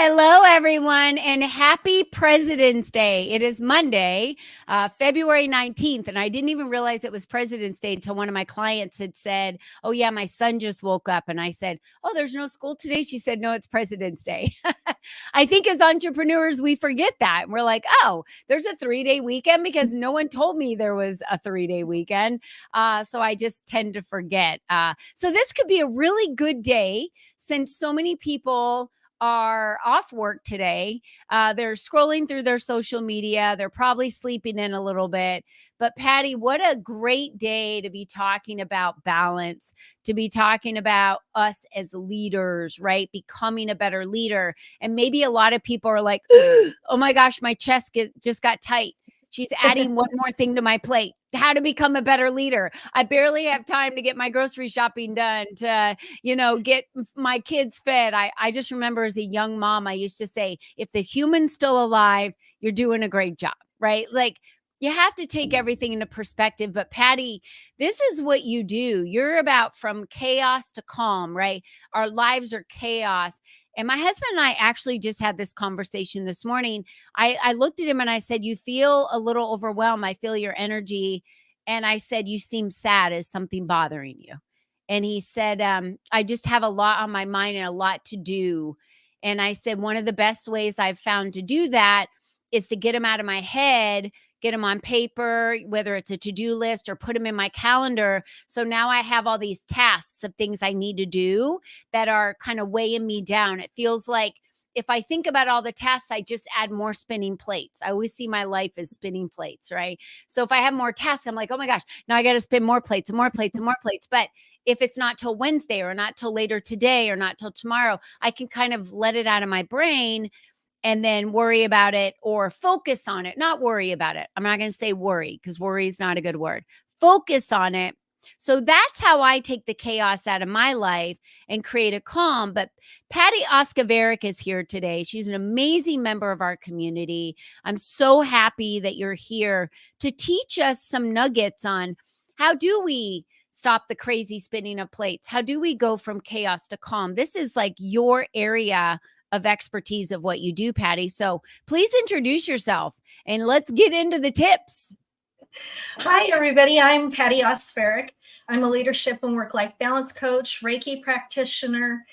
Hello, everyone, and happy President's Day. It is Monday, February 19th, and I didn't even realize it was President's Day until one of my clients had said, "Oh, yeah, my son just woke up." And I said, "Oh, there's no school today?" She said, "No, it's President's Day." I think as entrepreneurs, we forget that. And we're like, "Oh, there's a 3-day weekend," because no one told me there was a 3-day weekend. So I just tend to forget. So this could be a really good day since so many people are off work today. They're scrolling through their social media. They're probably sleeping in a little bit. But Patti, what a great day to be talking about balance, to be talking about us as leaders, right? Becoming a better leader. And maybe a lot of people are like, "Oh my gosh, my chest just got tight. She's adding one more thing to my plate. How to become a better leader. I barely have time to get my grocery shopping done, to, get my kids fed." I just remember as a young mom, I used to say, if the human's still alive, you're doing a great job, right? Like, you have to take everything into perspective. But Patti, this is what you do. You're about from chaos to calm, right? Our lives are chaos. And my husband and I actually just had this conversation this morning. I looked at him and I said, "You feel a little overwhelmed. I feel your energy." And I said, "You seem sad. Is something bothering you?" And he said, "I just have a lot on my mind and a lot to do." And I said, "One of the best ways I've found to do that is to get them out of my head, get them on paper, whether it's a to-do list or put them in my calendar. So now I have all these tasks of things I need to do that are kind of weighing me down. It feels like if I think about all the tasks, I just add more spinning plates. I always see my life as spinning plates, right? So if I have more tasks, I'm like, oh my gosh, now I got to spin more plates and more plates and more plates. But if it's not till Wednesday or not till later today or not till tomorrow, I can kind of let it out of my brain and then worry about it or focus on it, not worry about it. I'm not going to say worry because worry is not a good word. Focus on it. So that's how I take the chaos out of my life and create a calm. But Patti Oskvarek is here today. She's an amazing member of our community. I'm so happy that you're here to teach us some nuggets on how do we stop the crazy spinning of plates? How do we go from chaos to calm? This is like your area of expertise of what you do, Patti. So please introduce yourself and let's get into the tips. Hi, everybody. I'm Patti Oskvarek. I'm a leadership and work-life balance coach, Reiki practitioner,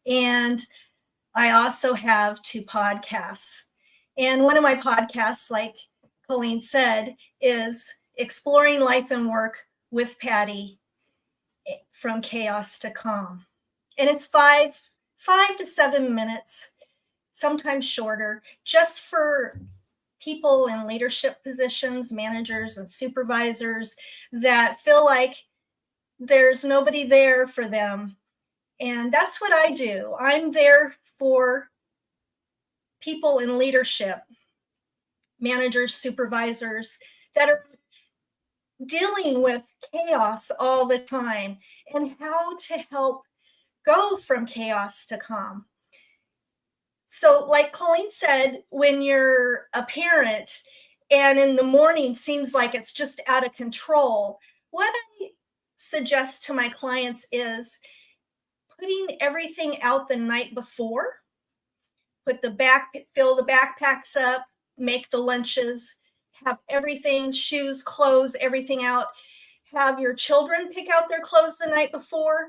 and I also have 2 podcasts. And one of my podcasts, like Colleen said, is Exploring Life and Work with Patti from Chaos to Calm. And it's 5 to 7 minutes, sometimes shorter, just for people in leadership positions, managers and supervisors that feel like there's nobody there for them. And that's what I do. I'm there for people in leadership, managers, supervisors that are dealing with chaos all the time and how to help go from chaos to calm. So like Colleen said, when you're a parent and in the morning seems like it's just out of control, what I suggest to my clients is putting everything out the night before, fill the backpacks up, make the lunches, have everything, shoes, clothes, everything out. Have your children pick out their clothes the night before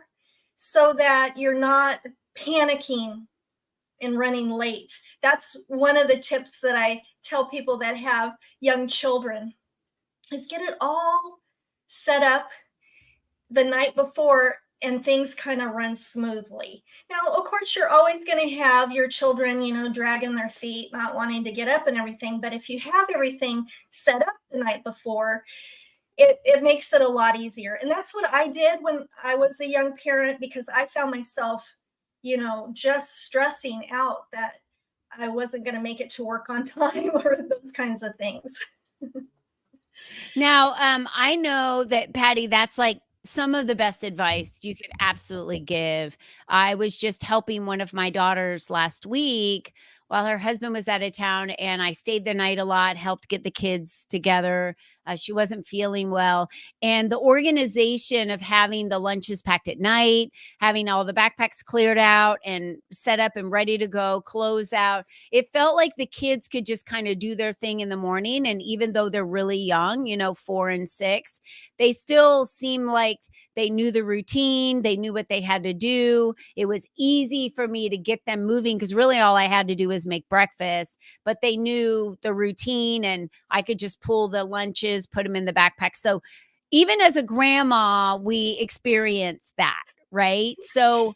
so that you're not panicking and running late. That's one of the tips that I tell people that have young children is get it all set up the night before and things kind of run smoothly. Now, of course, you're always going to have your children, dragging their feet, not wanting to get up and everything. But if you have everything set up the night before, it makes it a lot easier. And that's what I did when I was a young parent, because I found myself just stressing out that I wasn't going to make it to work on time or those kinds of things. Now, I know that, Patti, that's like some of the best advice you could absolutely give. I was just helping one of my daughters last week while her husband was out of town, and I stayed the night a lot, helped get the kids together. She wasn't feeling well. And the organization of having the lunches packed at night, having all the backpacks cleared out and set up and ready to go, close out, it felt like the kids could just kind of do their thing in the morning. And even though they're really young, 4 and 6, they still seem like they knew the routine. They knew what they had to do. It was easy for me to get them moving because really all I had to do was make breakfast, but they knew the routine and I could just pull the lunches, put them in the backpack. So even as a grandma, we experienced that, right? So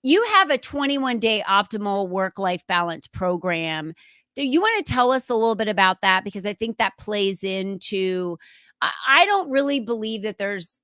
you have a 21-day optimal work-life balance program. Do you want to tell us a little bit about that? Because I think that plays into, I don't really believe that there's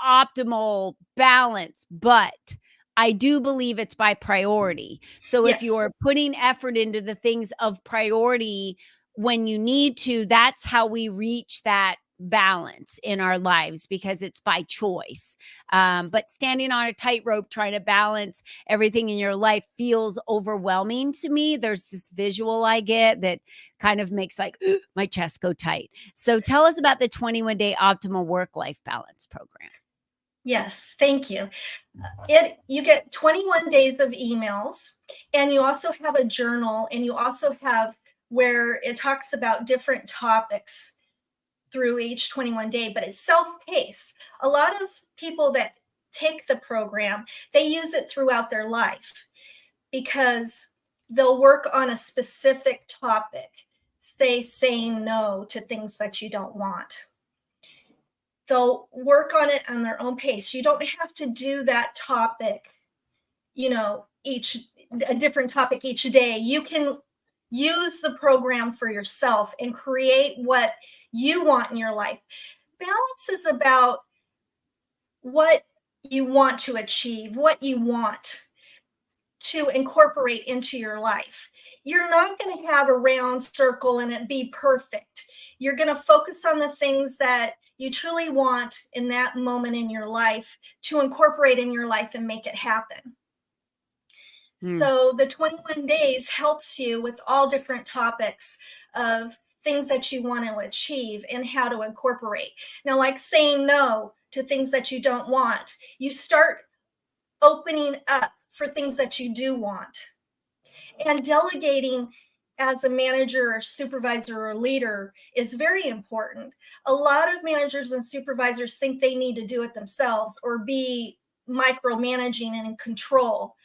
optimal balance, but I do believe it's by priority. So if Yes. you're putting effort into the things of priority when you need to, that's how we reach that balance in our lives because it's by choice. But standing on a tightrope trying to balance everything in your life feels overwhelming to me. There's this visual I get that kind of makes like my chest go tight. So tell us about the 21-day optimal work-life balance program. Yes, thank you. You get 21 days of emails, and you also have a journal, and you also have where it talks about different topics through each 21 day, but it's self-paced. A lot of people that take the program, they use it throughout their life because they'll work on a specific topic, say saying no to things that you don't want. They'll work on it on their own pace. You don't have to do that topic, a different topic each day. You can use the program for yourself and create what you want in your life. Balance is about what you want to achieve, what you want to incorporate into your life. You're not going to have a round circle and it be perfect. You're going to focus on the things that you truly want in that moment in your life to incorporate in your life and make it happen. So the 21 days helps you with all different topics of things that you want to achieve and how to incorporate. Now, like saying no to things that you don't want, you start opening up for things that you do want. And delegating as a manager or supervisor or leader is very important. A lot of managers and supervisors think they need to do it themselves or be micromanaging and in control.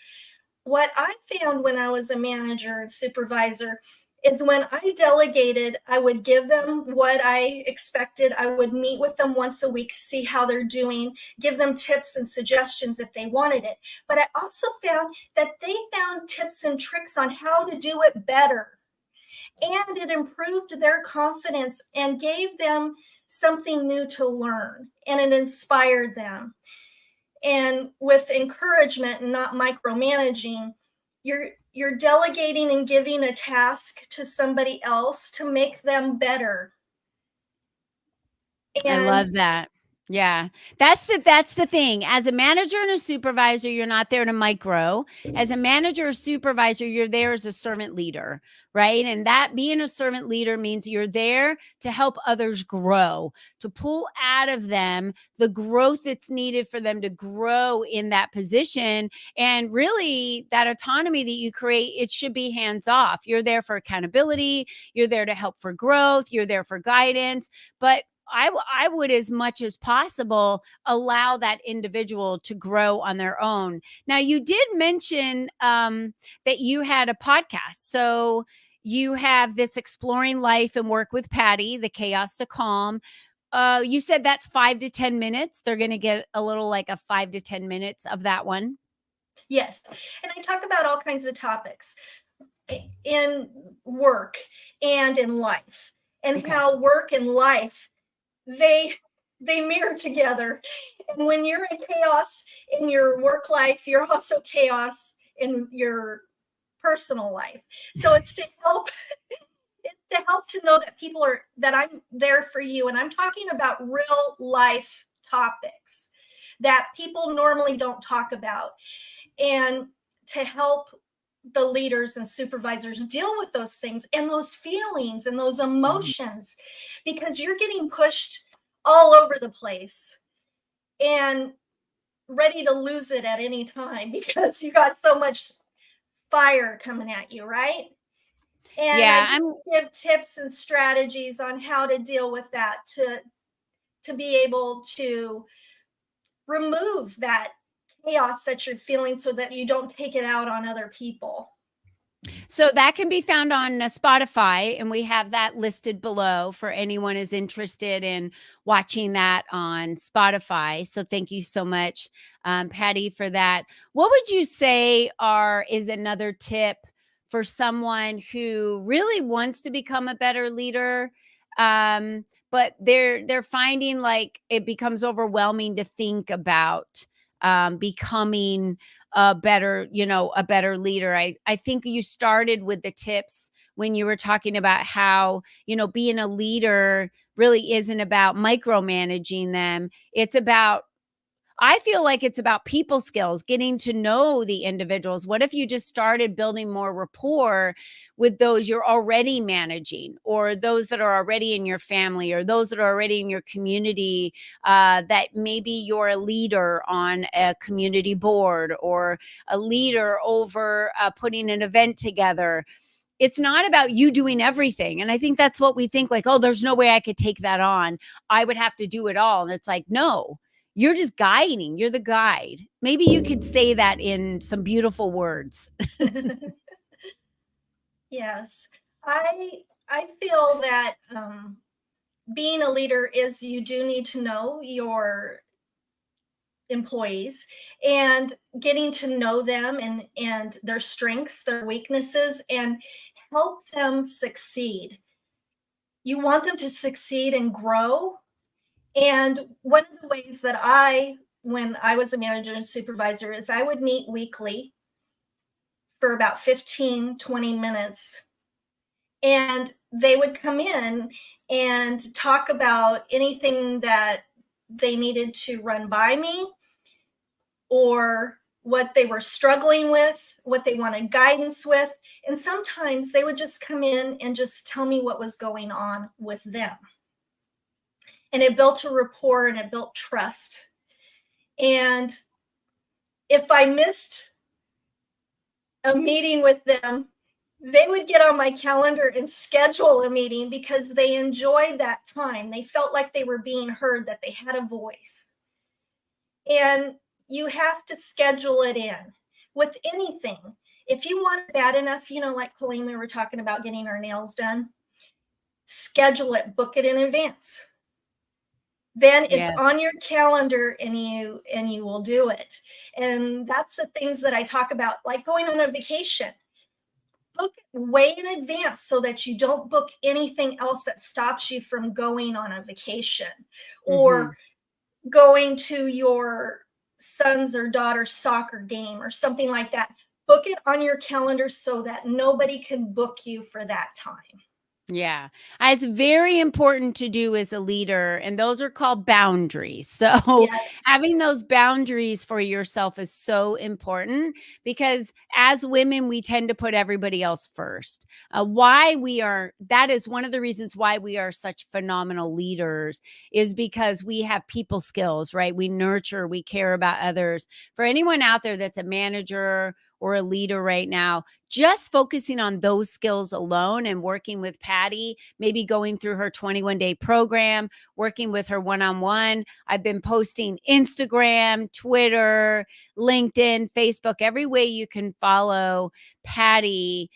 What I found when I was a manager and supervisor is when I delegated, I would give them what I expected. I would meet with them once a week, see how they're doing, give them tips and suggestions if they wanted it. But I also found that they found tips and tricks on how to do it better. And it improved their confidence and gave them something new to learn, and it inspired them. And with encouragement and not micromanaging, you're delegating and giving a task to somebody else to make them better. I love that. Yeah. That's the thing. As a manager and a supervisor, you're not there to micro. As a manager or supervisor, you're there as a servant leader, right? And that being a servant leader means you're there to help others grow, to pull out of them the growth that's needed for them to grow in that position. And really, that autonomy that you create, it should be hands off. You're there for accountability. You're there to help for growth. You're there for guidance. But I would, as much as possible, allow that individual to grow on their own. Now, you did mention that you had a podcast. So you have this Exploring Life and Work with Patti, the Chaos to Calm. You said that's 5 to 10 minutes. They're going to get a little like a 5 to 10 minutes of that one. Yes. And I talk about all kinds of topics in work and in life, and how work and life, they mirror together. And when you're in chaos in your work life, you're also chaos in your personal life. So it's to help to know that that I'm there for you. And I'm talking about real life topics that people normally don't talk about, and to help the leaders and supervisors deal with those things and those feelings and those emotions, because you're getting pushed all over the place and ready to lose it at any time because you got so much fire coming at you, right? And I Yeah, just give tips and strategies on how to deal with that, to be able to remove that chaos that you're feeling so that you don't take it out on other people. so that can be found on Spotify, and we have that listed below for anyone is interested in watching that on Spotify. So thank you so much, Patti, for that. What would you say is another tip for someone who really wants to become a better leader, but they're finding like it becomes overwhelming to think about becoming a better, a better leader. I think you started with the tips when you were talking about how, being a leader really isn't about micromanaging them. I feel like it's about people skills, getting to know the individuals. What if you just started building more rapport with those you're already managing, or those that are already in your family, or those that are already in your community, that maybe you're a leader on a community board, or a leader over putting an event together. It's not about you doing everything. And I think that's what we think, like, oh, there's no way I could take that on. I would have to do it all. And it's like, no, you're just guiding. You're the guide. Maybe you could say that in some beautiful words. Yes. I feel that being a leader is, you do need to know your employees and getting to know them and their strengths, their weaknesses, and help them succeed. You want them to succeed and grow. And one of the ways that when I was a manager and supervisor, is I would meet weekly for about 15, 20 minutes. And they would come in and talk about anything that they needed to run by me, or what they were struggling with, what they wanted guidance with. And sometimes they would just come in and just tell me what was going on with them. And it built a rapport and it built trust. And if I missed a meeting with them, they would get on my calendar and schedule a meeting because they enjoyed that time. They felt like they were being heard, that they had a voice. And you have to schedule it in with anything. If you want it bad enough, like Colleen, we were talking about getting our nails done, schedule it, book it in advance. Then it's on your calendar and you will do it. And that's the things that I talk about, like going on a vacation. Book it way in advance so that you don't book anything else that stops you from going on a vacation, or going to your son's or daughter's soccer game or something like that. Book it on your calendar so that nobody can book you for that time. Yeah. It's very important to do as a leader, and those are called boundaries. So, Yes. having those boundaries for yourself is so important, because as women, we tend to put everybody else first. That is one of the reasons why we are such phenomenal leaders, is because we have people skills, right? We nurture, we care about others. For anyone out there that's a manager or a leader right now, just focusing on those skills alone and working with Patti, maybe going through her 21-day program, working with her one-on-one. I've been posting Instagram, Twitter, LinkedIn, Facebook, every way you can follow Patti.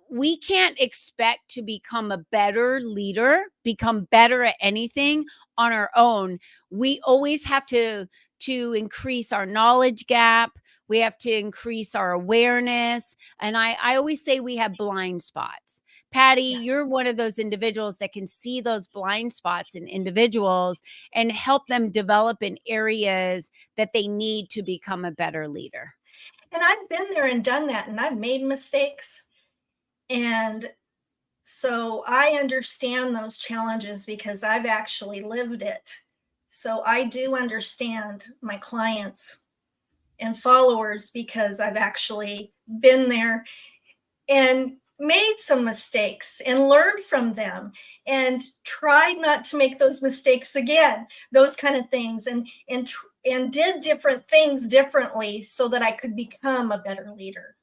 We can't expect to become a better leader, become better at anything on our own. We always have to increase our knowledge gap. We have to increase our awareness. And I always say we have blind spots. Patti, Yes. you're one of those individuals that can see those blind spots in individuals and help them develop in areas that they need to become a better leader. And I've been there and done that, and I've made mistakes. And so I understand those challenges because I've actually lived it. So I do understand my clients and followers because I've actually been there and made some mistakes and learned from them and tried not to make those mistakes again, those kind of things, and did different things differently so that I could become a better leader.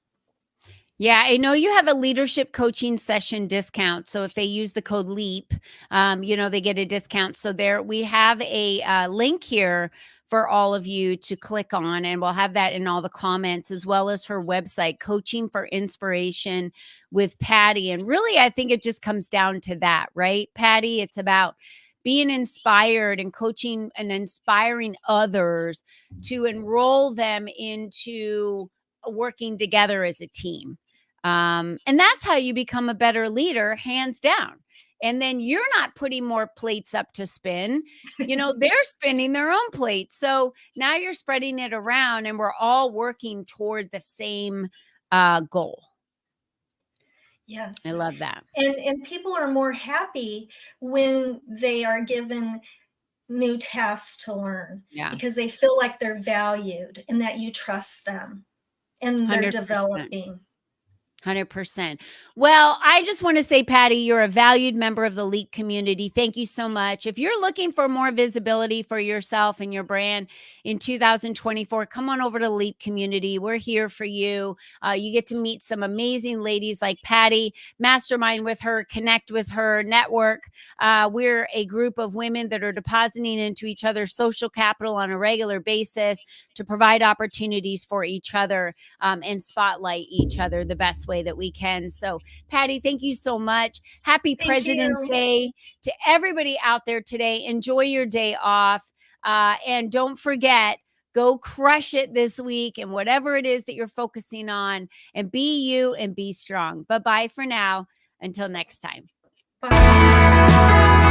Yeah, I know you have a leadership coaching session discount. So if they use the code LEAP, they get a discount. So there we have a link here for all of you to click on, and we'll have that in all the comments, as well as her website, Coaching for Inspiration with Patti. And really, I think it just comes down to that, right, Patti? It's about being inspired and coaching and inspiring others to enroll them into working together as a team. And that's how you become a better leader, hands down. And then you're not putting more plates up to spin. They're spinning their own plates. So now you're spreading it around, and we're all working toward the same goal. Yes. I love that. And people are more happy when they are given new tasks to learn, because they feel like they're valued and that you trust them and they're 100%. developing. 100%. Well, I just want to say, Patti, you're a valued member of the LEAP community. Thank you so much. If you're looking for more visibility for yourself and your brand in 2024, come on over to LEAP community. We're here for you. You get to meet some amazing ladies like Patti, mastermind with her, connect with her, network. We're a group of women that are depositing into each other's social capital on a regular basis to provide opportunities for each other and spotlight each other the best way that we can. So, Patti, thank you so much. Happy President's Day to everybody out there today. Enjoy your day off. And don't forget, go crush it this week and whatever it is that you're focusing on, and be you and be strong. Bye-bye for now. Until next time. Bye.